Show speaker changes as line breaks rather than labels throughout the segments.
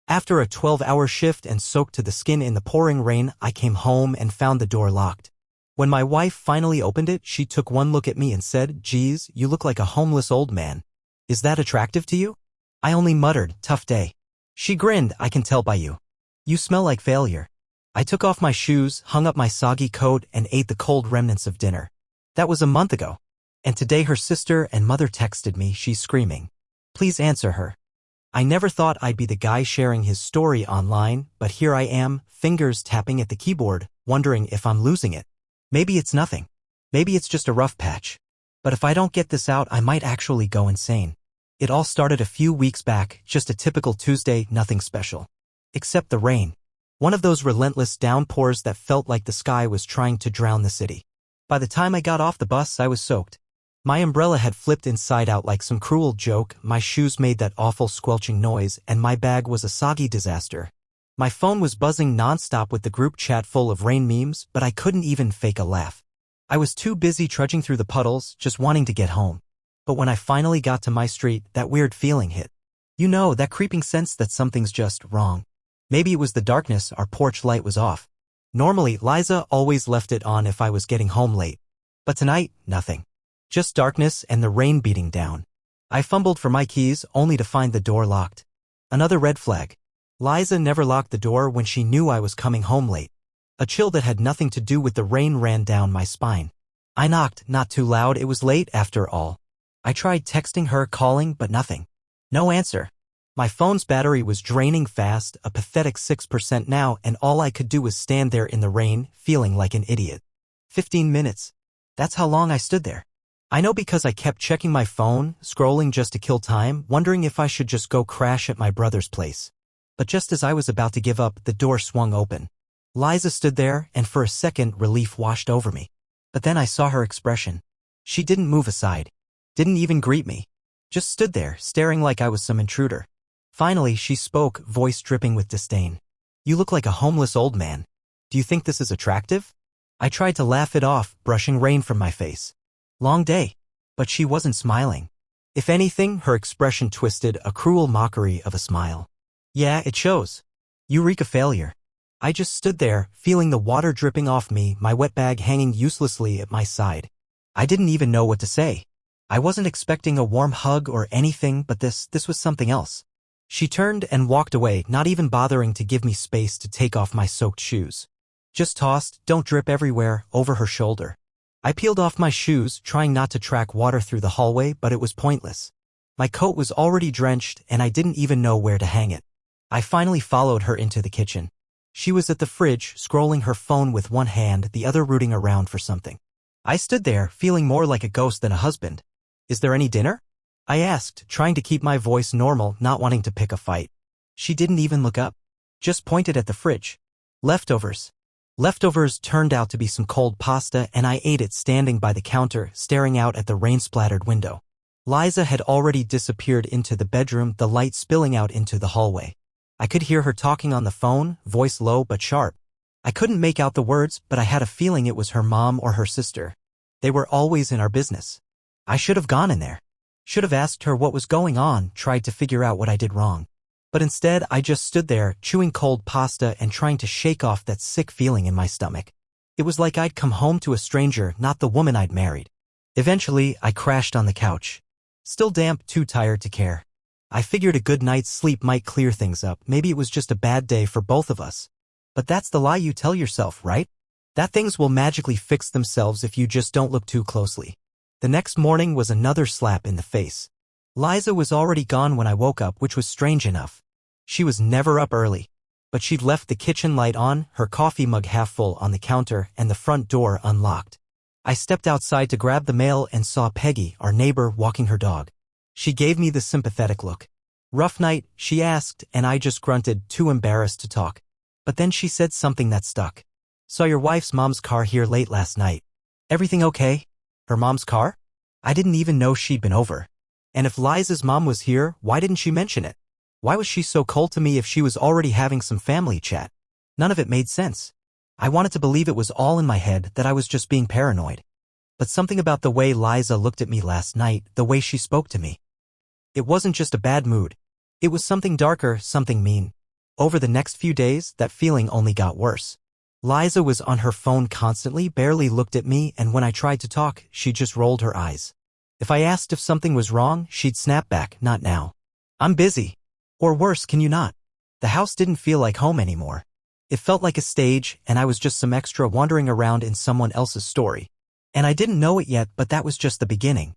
After a 12-hour shift and soaked to the skin in the pouring rain, I came home and found the door locked. When my wife finally opened it, she took one look at me and said, "Geez, you look like a homeless old man. Is that attractive to you?" I only muttered, "Tough day." She grinned, "I can tell by you. You smell like failure." I took off my shoes, hung up my soggy coat, and ate the cold remnants of dinner. That was a month ago. And today her sister and mother texted me, she's screaming. Please answer her. I never thought I'd be the guy sharing his story online, but here I am, fingers tapping at the keyboard, wondering if I'm losing it. Maybe it's nothing. Maybe it's just a rough patch. But if I don't get this out, I might actually go insane. It all started a few weeks back, just a typical Tuesday, nothing special. Except the rain. One of those relentless downpours that felt like the sky was trying to drown the city. By the time I got off the bus, I was soaked. My umbrella had flipped inside out like some cruel joke, my shoes made that awful squelching noise, and my bag was a soggy disaster. My phone was buzzing nonstop with the group chat full of rain memes, but I couldn't even fake a laugh. I was too busy trudging through the puddles, just wanting to get home. But when I finally got to my street, that weird feeling hit. You know, that creeping sense that something's just wrong. Maybe it was the darkness, our porch light was off. Normally, Liza always left it on if I was getting home late. But tonight, nothing. Just darkness and the rain beating down. I fumbled for my keys, only to find the door locked. Another red flag. Liza never locked the door when she knew I was coming home late. A chill that had nothing to do with the rain ran down my spine. I knocked, not too loud, it was late after all. I tried texting her, calling, but nothing. No answer. My phone's battery was draining fast, a pathetic 6% now, and all I could do was stand there in the rain, feeling like an idiot. 15 minutes. That's how long I stood there. I know because I kept checking my phone, scrolling just to kill time, wondering if I should just go crash at my brother's place. But just as I was about to give up, the door swung open. Liza stood there, and for a second, relief washed over me. But then I saw her expression. She didn't move aside. Didn't even greet me. Just stood there, staring like I was some intruder. Finally, she spoke, voice dripping with disdain. "You look like a homeless old man. Do you think this is attractive?" I tried to laugh it off, brushing rain from my face. Long day. But she wasn't smiling. If anything, her expression twisted, a cruel mockery of a smile. "Yeah, it shows. Eureka failure." I just stood there, feeling the water dripping off me, my wet bag hanging uselessly at my side. I didn't even know what to say. I wasn't expecting a warm hug or anything, but this was something else. She turned and walked away, not even bothering to give me space to take off my soaked shoes. Just tossed, "Don't drip everywhere," over her shoulder. I peeled off my shoes, trying not to track water through the hallway, but it was pointless. My coat was already drenched, and I didn't even know where to hang it. I finally followed her into the kitchen. She was at the fridge, scrolling her phone with one hand, the other rooting around for something. I stood there, feeling more like a ghost than a husband. "Is there any dinner?" I asked, trying to keep my voice normal, not wanting to pick a fight. She didn't even look up. Just pointed at the fridge. "Leftovers." Leftovers turned out to be some cold pasta, and I ate it standing by the counter, staring out at the rain-splattered window. Liza had already disappeared into the bedroom, the light spilling out into the hallway. I could hear her talking on the phone, voice low but sharp. I couldn't make out the words, but I had a feeling it was her mom or her sister. They were always in our business. I should have gone in there. Should have asked her what was going on, tried to figure out what I did wrong. But instead, I just stood there, chewing cold pasta and trying to shake off that sick feeling in my stomach. It was like I'd come home to a stranger, not the woman I'd married. Eventually, I crashed on the couch. Still damp, too tired to care. I figured a good night's sleep might clear things up, maybe it was just a bad day for both of us. But that's the lie you tell yourself, right? That things will magically fix themselves if you just don't look too closely. The next morning was another slap in the face. Liza was already gone when I woke up, which was strange enough. She was never up early. But she'd left the kitchen light on, her coffee mug half full on the counter, and the front door unlocked. I stepped outside to grab the mail and saw Peggy, our neighbor, walking her dog. She gave me the sympathetic look. "Rough night?" she asked, and I just grunted, too embarrassed to talk. But then she said something that stuck. "Saw your wife's mom's car here late last night. Everything okay?" Her mom's car? I didn't even know she'd been over. And if Liza's mom was here, why didn't she mention it? Why was she so cold to me if she was already having some family chat? None of it made sense. I wanted to believe it was all in my head, that I was just being paranoid. But something about the way Liza looked at me last night, the way she spoke to me. It wasn't just a bad mood. It was something darker, something mean. Over the next few days, that feeling only got worse. Liza was on her phone constantly, barely looked at me, and when I tried to talk, she just rolled her eyes. If I asked if something was wrong, she'd snap back, "Not now. I'm busy." Or worse, "Can you not?" The house didn't feel like home anymore. It felt like a stage, and I was just some extra wandering around in someone else's story. And I didn't know it yet, but that was just the beginning.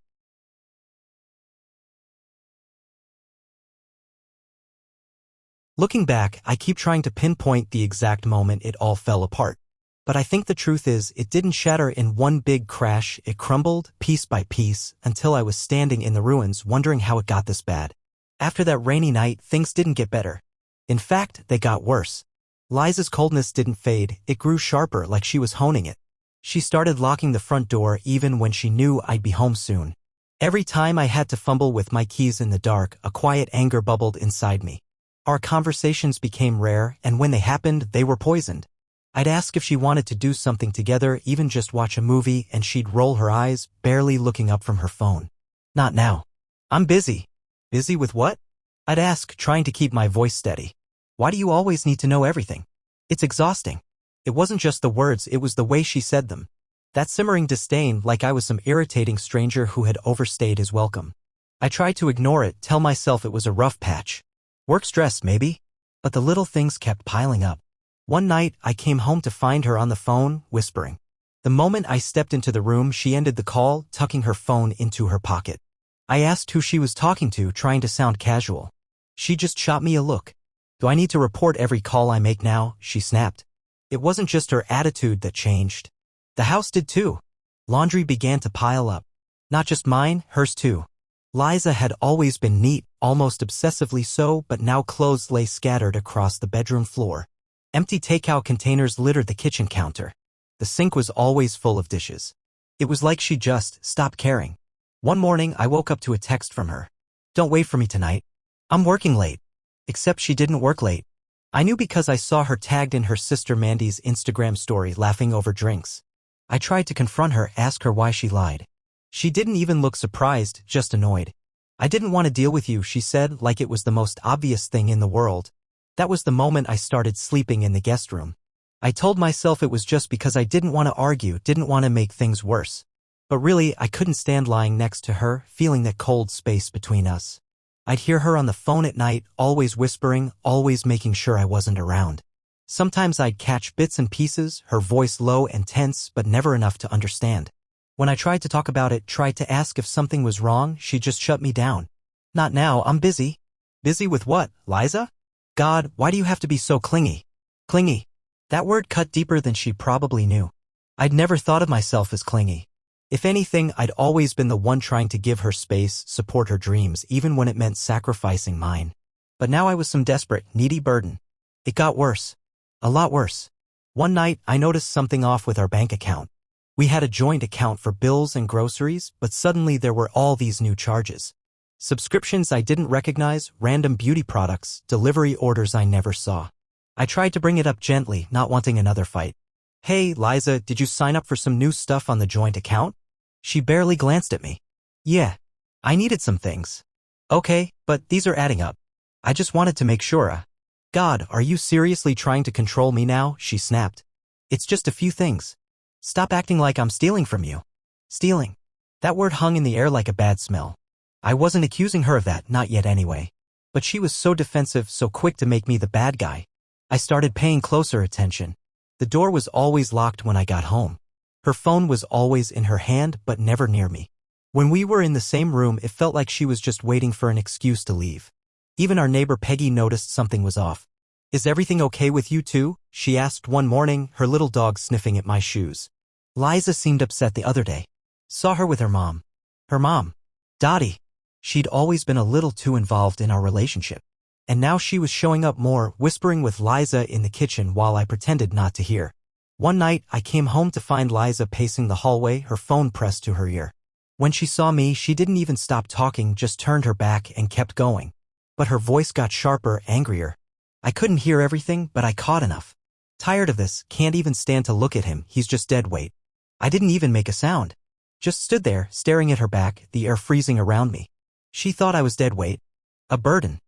Looking back, I keep trying to pinpoint the exact moment it all fell apart. But I think the truth is, it didn't shatter in one big crash. It crumbled, piece by piece, until I was standing in the ruins wondering how it got this bad. After that rainy night, things didn't get better. In fact, they got worse. Liza's coldness didn't fade, it grew sharper, like she was honing it. She started locking the front door even when she knew I'd be home soon. Every time I had to fumble with my keys in the dark, a quiet anger bubbled inside me. Our conversations became rare, and when they happened, they were poisoned. I'd ask if she wanted to do something together, even just watch a movie, and she'd roll her eyes, barely looking up from her phone. "Not now. I'm busy." "Busy with what?" I'd ask, trying to keep my voice steady. "Why do you always need to know everything? It's exhausting." It wasn't just the words, it was the way she said them. That simmering disdain, like I was some irritating stranger who had overstayed his welcome. I tried to ignore it, tell myself it was a rough patch. Work stress, maybe? But the little things kept piling up. One night, I came home to find her on the phone, whispering. The moment I stepped into the room, she ended the call, tucking her phone into her pocket. I asked who she was talking to, trying to sound casual. She just shot me a look. "Do I need to report every call I make now?" she snapped. It wasn't just her attitude that changed. The house did too. Laundry began to pile up. Not just mine, hers too. Liza had always been neat, almost obsessively so, but now clothes lay scattered across the bedroom floor. Empty takeout containers littered the kitchen counter. The sink was always full of dishes. It was like she just stopped caring. One morning, I woke up to a text from her. "Don't wait for me tonight. I'm working late." Except she didn't work late. I knew because I saw her tagged in her sister Mandy's Instagram story laughing over drinks. I tried to confront her, ask her why she lied. She didn't even look surprised, just annoyed. "I didn't want to deal with you," she said, like it was the most obvious thing in the world. That was the moment I started sleeping in the guest room. I told myself it was just because I didn't want to argue, didn't want to make things worse. But really, I couldn't stand lying next to her, feeling that cold space between us. I'd hear her on the phone at night, always whispering, always making sure I wasn't around. Sometimes I'd catch bits and pieces, her voice low and tense, but never enough to understand. When I tried to talk about it, tried to ask if something was wrong, she just shut me down. "Not now, I'm busy." Busy with what, Liza? God, why do you have to be so clingy? Clingy. That word cut deeper than she probably knew. I'd never thought of myself as clingy. If anything, I'd always been the one trying to give her space, support her dreams, even when it meant sacrificing mine. But now I was some desperate, needy burden. It got worse. A lot worse. One night, I noticed something off with our bank account. We had a joint account for bills and groceries, but suddenly there were all these new charges. Subscriptions I didn't recognize, random beauty products, delivery orders I never saw. I tried to bring it up gently, not wanting another fight. "Hey, Liza, did you sign up for some new stuff on the joint account?" She barely glanced at me. "Yeah. I needed some things." "Okay, but these are adding up. I just wanted to make sure." "God, are you seriously trying to control me now?" she snapped. "It's just a few things. Stop acting like I'm stealing from you." Stealing. That word hung in the air like a bad smell. I wasn't accusing her of that, not yet anyway. But she was so defensive, so quick to make me the bad guy. I started paying closer attention. The door was always locked when I got home. Her phone was always in her hand, but never near me. When we were in the same room, it felt like she was just waiting for an excuse to leave. Even our neighbor Peggy noticed something was off. "Is everything okay with you too?" she asked one morning, her little dog sniffing at my shoes. Liza seemed upset the other day. Saw her with her mom. Her mom. Dottie. She'd always been a little too involved in our relationship. And now she was showing up more, whispering with Liza in the kitchen while I pretended not to hear. One night, I came home to find Liza pacing the hallway, her phone pressed to her ear. When she saw me, she didn't even stop talking, just turned her back and kept going. But her voice got sharper, angrier. I couldn't hear everything, but I caught enough. "Tired of this, can't even stand to look at him, he's just dead weight." I didn't even make a sound. Just stood there, staring at her back, the air freezing around me. She thought I was dead weight. A burden.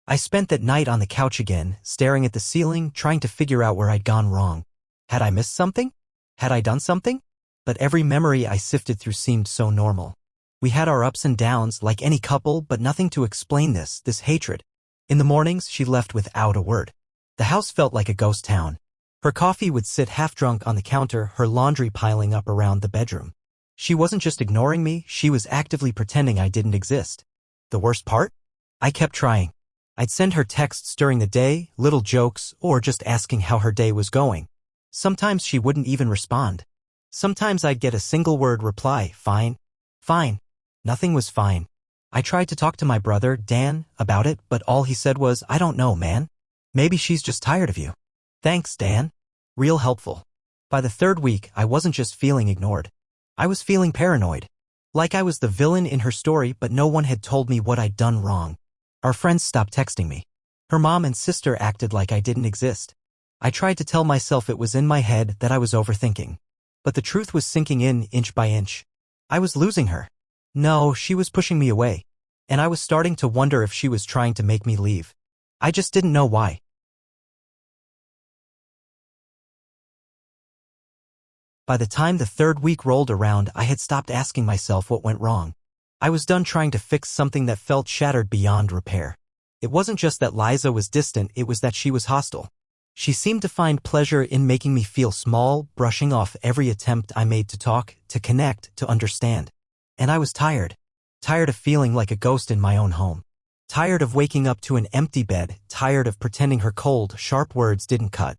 I spent that night on the couch again, staring at the ceiling, trying to figure out where I'd gone wrong. Had I missed something? Had I done something? But every memory I sifted through seemed so normal. We had our ups and downs like any couple, but nothing to explain this hatred. In the mornings, she left without a word. The house felt like a ghost town. Her coffee would sit half-drunk on the counter, her laundry piling up around the bedroom. She wasn't just ignoring me, she was actively pretending I didn't exist. The worst part? I kept trying. I'd send her texts during the day, little jokes, or just asking how her day was going. Sometimes she wouldn't even respond. Sometimes I'd get a single-word reply, fine. Fine. Nothing was fine. I tried to talk to my brother, Dan, about it, but all he said was, I don't know, man. Maybe she's just tired of you. Thanks, Dan. Real helpful. By the third week, I wasn't just feeling ignored. I was feeling paranoid. Like I was the villain in her story, but no one had told me what I'd done wrong. Our friends stopped texting me. Her mom and sister acted like I didn't exist. I tried to tell myself it was in my head, that I was overthinking. But the truth was sinking in inch by inch. I was losing her. No, she was pushing me away. And I was starting to wonder if she was trying to make me leave. I just didn't know why. By the time the third week rolled around, I had stopped asking myself what went wrong. I was done trying to fix something that felt shattered beyond repair. It wasn't just that Liza was distant, it was that she was hostile. She seemed to find pleasure in making me feel small, brushing off every attempt I made to talk, to connect, to understand. And I was tired. Tired of feeling like a ghost in my own home. Tired of waking up to an empty bed, tired of pretending her cold, sharp words didn't cut.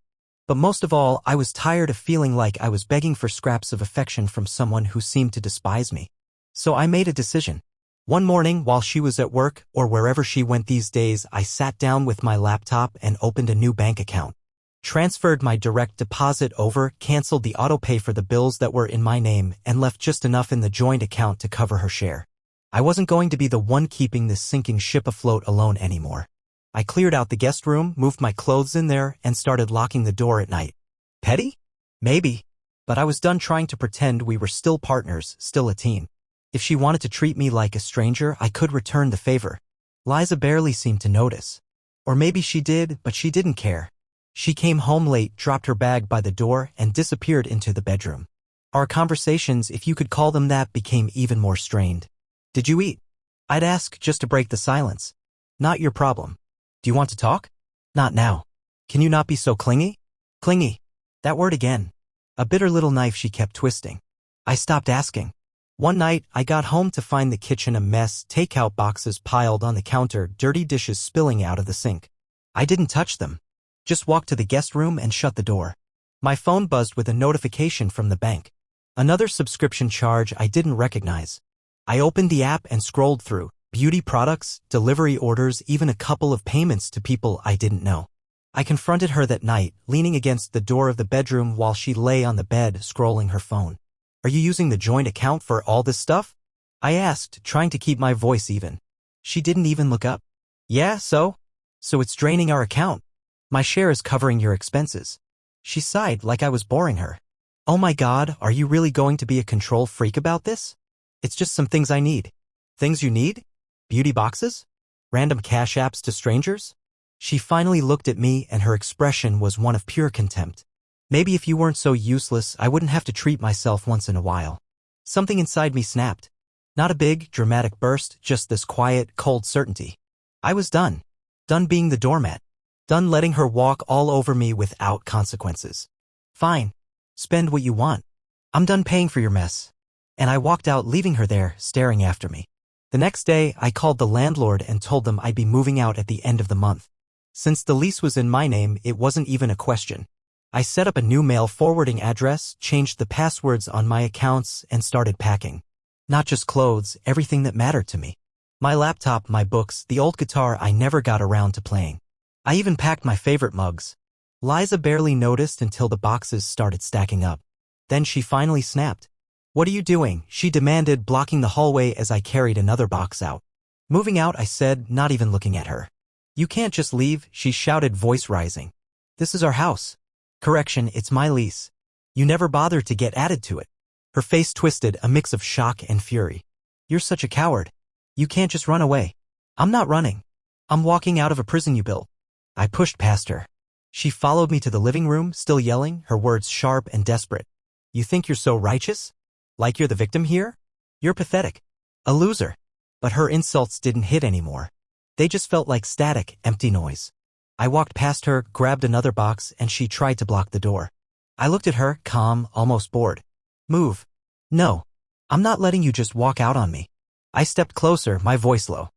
But most of all, I was tired of feeling like I was begging for scraps of affection from someone who seemed to despise me. So I made a decision. One morning, while she was at work, or wherever she went these days, I sat down with my laptop and opened a new bank account. Transferred my direct deposit over, canceled the auto-pay for the bills that were in my name, and left just enough in the joint account to cover her share. I wasn't going to be the one keeping this sinking ship afloat alone anymore. I cleared out the guest room, moved my clothes in there, and started locking the door at night. Petty? Maybe. But I was done trying to pretend we were still partners, still a team. If she wanted to treat me like a stranger, I could return the favor. Liza barely seemed to notice. Or maybe she did, but she didn't care. She came home late, dropped her bag by the door, and disappeared into the bedroom. Our conversations, if you could call them that, became even more strained. Did you eat? I'd ask just to break the silence. Not your problem. Do you want to talk? Not now. Can you not be so clingy? Clingy. That word again. A bitter little knife she kept twisting. I stopped asking. One night, I got home to find the kitchen a mess, takeout boxes piled on the counter, dirty dishes spilling out of the sink. I didn't touch them. Just walked to the guest room and shut the door. My phone buzzed with a notification from the bank. Another subscription charge I didn't recognize. I opened the app and scrolled through. Beauty products, delivery orders, even a couple of payments to people I didn't know. I confronted her that night, leaning against the door of the bedroom while she lay on the bed, scrolling her phone. Are you using the joint account for all this stuff? I asked, trying to keep my voice even. She didn't even look up. Yeah, so? So it's draining our account. My share is covering your expenses. She sighed like I was boring her. Oh my God, are you really going to be a control freak about this? It's just some things I need. Things you need? Beauty boxes? Random cash apps to strangers? She finally looked at me and her expression was one of pure contempt. Maybe if you weren't so useless, I wouldn't have to treat myself once in a while. Something inside me snapped. Not a big, dramatic burst, just this quiet, cold certainty. I was done. Done being the doormat. Done letting her walk all over me without consequences. Fine. Spend what you want. I'm done paying for your mess. And I walked out, leaving her there, staring after me. The next day, I called the landlord and told them I'd be moving out at the end of the month. Since the lease was in my name, it wasn't even a question. I set up a new mail forwarding address, changed the passwords on my accounts, and started packing. Not just clothes, everything that mattered to me. My laptop, my books, the old guitar I never got around to playing. I even packed my favorite mugs. Liza barely noticed until the boxes started stacking up. Then she finally snapped. What are you doing? She demanded, blocking the hallway as I carried another box out. Moving out, I said, not even looking at her. You can't just leave, she shouted, voice rising. This is our house. Correction, it's my lease. You never bothered to get added to it. Her face twisted, a mix of shock and fury. You're such a coward. You can't just run away. I'm not running. I'm walking out of a prison you built. I pushed past her. She followed me to the living room, still yelling, her words sharp and desperate. You think you're so righteous? Like you're the victim here? You're pathetic. A loser. But her insults didn't hit anymore. They just felt like static, empty noise. I walked past her, grabbed another box, and she tried to block the door. I looked at her, calm, almost bored. Move. No. I'm not letting you just walk out on me. I stepped closer, my voice low.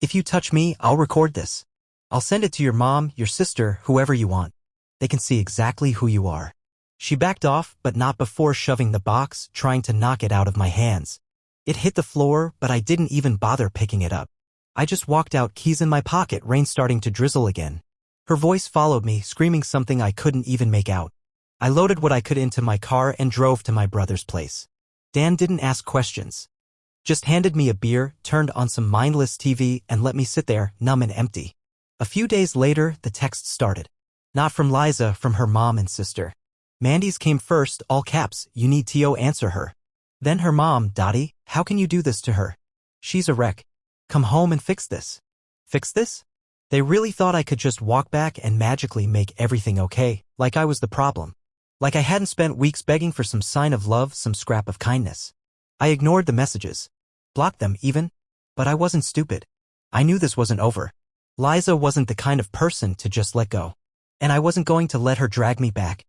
If you touch me, I'll record this. I'll send it to your mom, your sister, whoever you want. They can see exactly who you are. She backed off, but not before shoving the box, trying to knock it out of my hands. It hit the floor, but I didn't even bother picking it up. I just walked out, keys in my pocket, rain starting to drizzle again. Her voice followed me, screaming something I couldn't even make out. I loaded what I could into my car and drove to my brother's place. Dan didn't ask questions. Just handed me a beer, turned on some mindless TV, and let me sit there, numb and empty. A few days later, the texts started. Not from Liza, from her mom and sister. Mandy's came first, all caps, you need to answer her. Then her mom, Dottie, how can you do this to her? She's a wreck. Come home and fix this. Fix this? They really thought I could just walk back and magically make everything okay, like I was the problem. Like I hadn't spent weeks begging for some sign of love, some scrap of kindness. I ignored the messages. Blocked them even. But I wasn't stupid. I knew this wasn't over. Liza wasn't the kind of person to just let go. And I wasn't going to let her drag me back.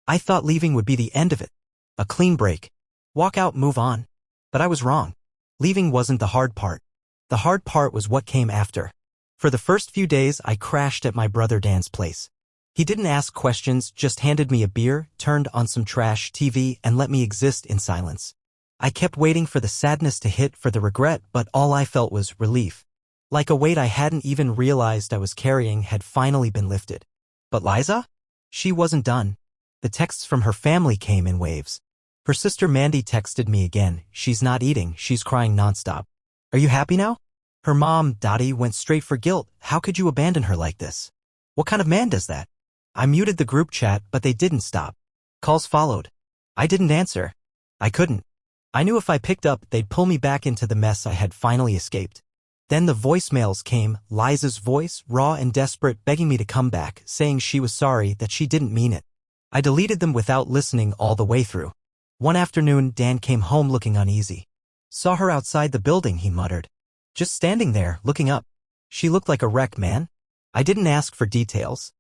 I thought leaving would be the end of it. A clean break. Walk out, move on. But I was wrong. Leaving wasn't the hard part. The hard part was what came after. For the first few days, I crashed at my brother Dan's place. He didn't ask questions, just handed me a beer, turned on some trash TV, and let me exist in silence. I kept waiting for the sadness to hit, for the regret, but all I felt was relief. Like a weight I hadn't even realized I was carrying had finally been lifted. But Liza? She wasn't done. The texts from her family came in waves. Her sister Mandy texted me again. She's not eating, she's crying nonstop. Are you happy now? Her mom, Dottie, went straight for guilt. How could you abandon her like this? What kind of man does that? I muted the group chat, but they didn't stop. Calls followed. I didn't answer. I couldn't. I knew if I picked up, they'd pull me back into the mess I had finally escaped. Then the voicemails came, Liza's voice, raw and desperate, begging me to come back, saying she was sorry, that she didn't mean it. I deleted them without listening all the way through. One afternoon, Dan came home looking uneasy. Saw her outside the building, he muttered. Just standing there, looking up. She looked like a wreck, man. I didn't ask for details.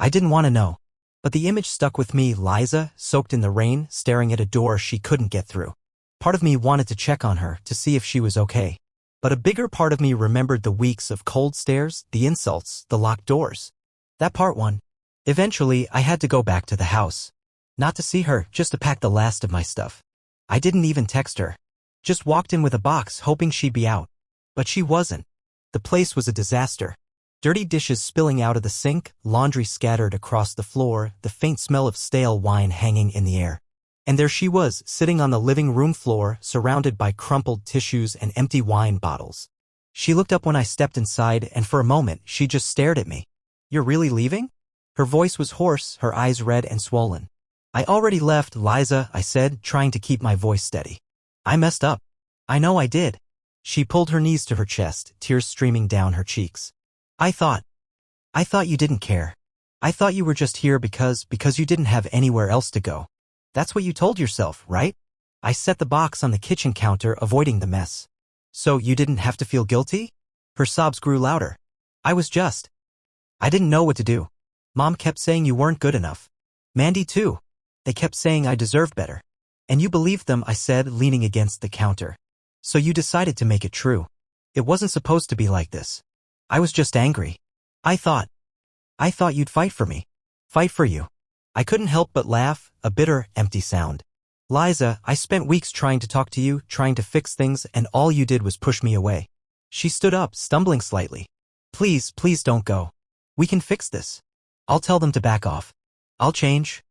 I didn't want to know. But the image stuck with me, Liza, soaked in the rain, staring at a door she couldn't get through. Part of me wanted to check on her, to see if she was okay. But a bigger part of me remembered the weeks of cold stares, the insults, the locked doors. That part won. Eventually, I had to go back to the house. Not to see her, just to pack the last of my stuff. I didn't even text her. Just walked in with a box, hoping she'd be out. But she wasn't. The place was a disaster. Dirty dishes spilling out of the sink, laundry scattered across the floor, the faint smell of stale wine hanging in the air. And there she was, sitting on the living room floor, surrounded by crumpled tissues and empty wine bottles. She looked up when I stepped inside, and for a moment, she just stared at me. You're really leaving? Her voice was hoarse, her eyes red and swollen. I already left, Liza, I said, trying to keep my voice steady. I messed up. I know I did. She pulled her knees to her chest, tears streaming down her cheeks. I thought you didn't care. I thought you were just here because you didn't have anywhere else to go. That's what you told yourself, right? I set the box on the kitchen counter, avoiding the mess. So you didn't have to feel guilty? Her sobs grew louder. I didn't know what to do. Mom kept saying you weren't good enough. Mandy too. They kept saying I deserved better. And you believed them, I said, leaning against the counter. So you decided to make it true. It wasn't supposed to be like this. I was just angry. I thought you'd fight for me. Fight for you. I couldn't help but laugh, a bitter, empty sound. Liza, I spent weeks trying to talk to you, trying to fix things, and all you did was push me away. She stood up, stumbling slightly. Please, please don't go. We can fix this. I'll tell them to back off. I'll change.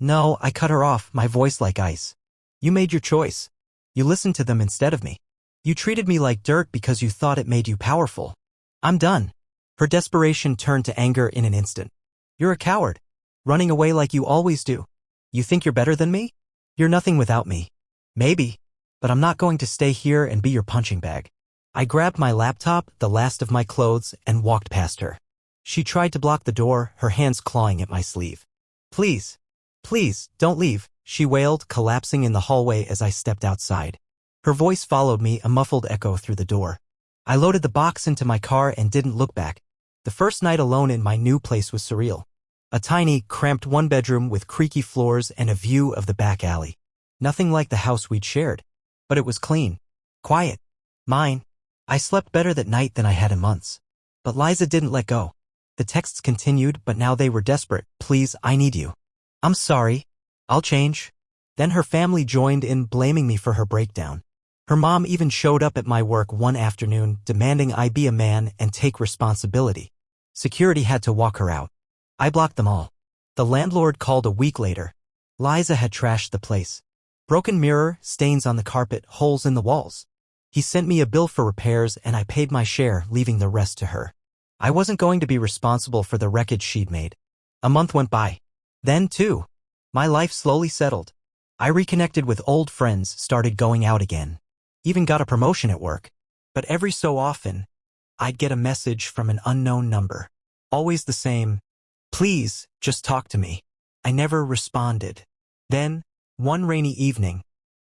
No, I cut her off, my voice like ice. You made your choice. You listened to them instead of me. You treated me like dirt because you thought it made you powerful. I'm done. Her desperation turned to anger in an instant. You're a coward. Running away like you always do. You think you're better than me? You're nothing without me. Maybe. but I'm not going to stay here and be your punching bag. I grabbed my laptop, the last of my clothes, and walked past her. She tried to block the door, her hands clawing at my sleeve. Please, please, don't leave, she wailed, collapsing in the hallway as I stepped outside. Her voice followed me, a muffled echo through the door. I loaded the box into my car and didn't look back. The first night alone in my new place was surreal. A tiny, cramped one-bedroom with creaky floors and a view of the back alley. Nothing like the house we'd shared. But it was clean. Quiet. Mine. I slept better that night than I had in months. But Liza didn't let go. The texts continued, but now they were desperate. Please, I need you. I'm sorry. I'll change. Then her family joined in, blaming me for her breakdown. Her mom even showed up at my work one afternoon, demanding I be a man and take responsibility. Security had to walk her out. I blocked them all. The landlord called a week later. Liza had trashed the place. Broken mirror, stains on the carpet, holes in the walls. He sent me a bill for repairs and I paid my share, leaving the rest to her. I wasn't going to be responsible for the wreckage she'd made. A month went by. Then, too, my life slowly settled. I reconnected with old friends, started going out again. Even got a promotion at work. But every so often, I'd get a message from an unknown number. Always the same. Please, just talk to me. I never responded. Then, one rainy evening,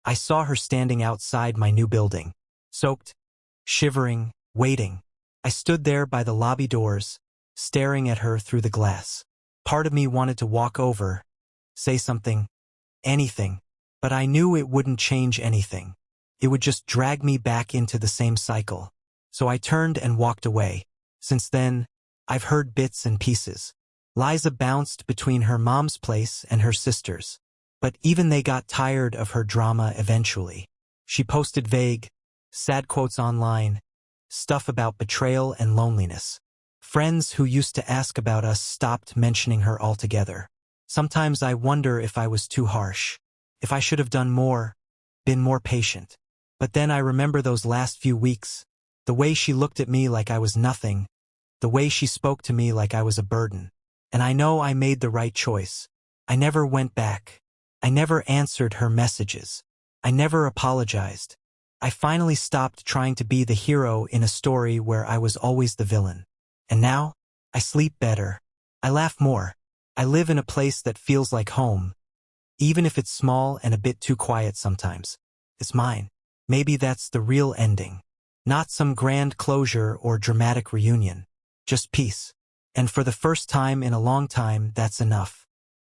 I saw her standing outside my new building. Soaked, shivering, waiting. I stood there by the lobby doors, staring at her through the glass. Part of me wanted to walk over, say something, anything, but I knew it wouldn't change anything. It would just drag me back into the same cycle. So I turned and walked away. Since then, I've heard bits and pieces. Liza bounced between her mom's place and her sister's. But even they got tired of her drama eventually. She posted vague, sad quotes online, stuff about betrayal and loneliness. Friends who used to ask about us stopped mentioning her altogether. Sometimes I wonder if I was too harsh, if I should have done more, been more patient. But then I remember those last few weeks, the way she looked at me like I was nothing, the way she spoke to me like I was a burden. And I know I made the right choice. I never went back. I never answered her messages. I never apologized. I finally stopped trying to be the hero in a story where I was always the villain. And now, I sleep better. I laugh more. I live in a place that feels like home. Even if it's small and a bit too quiet sometimes. It's mine. Maybe that's the real ending. Not some grand closure or dramatic reunion. Just peace. And for the first time in a long time, that's enough.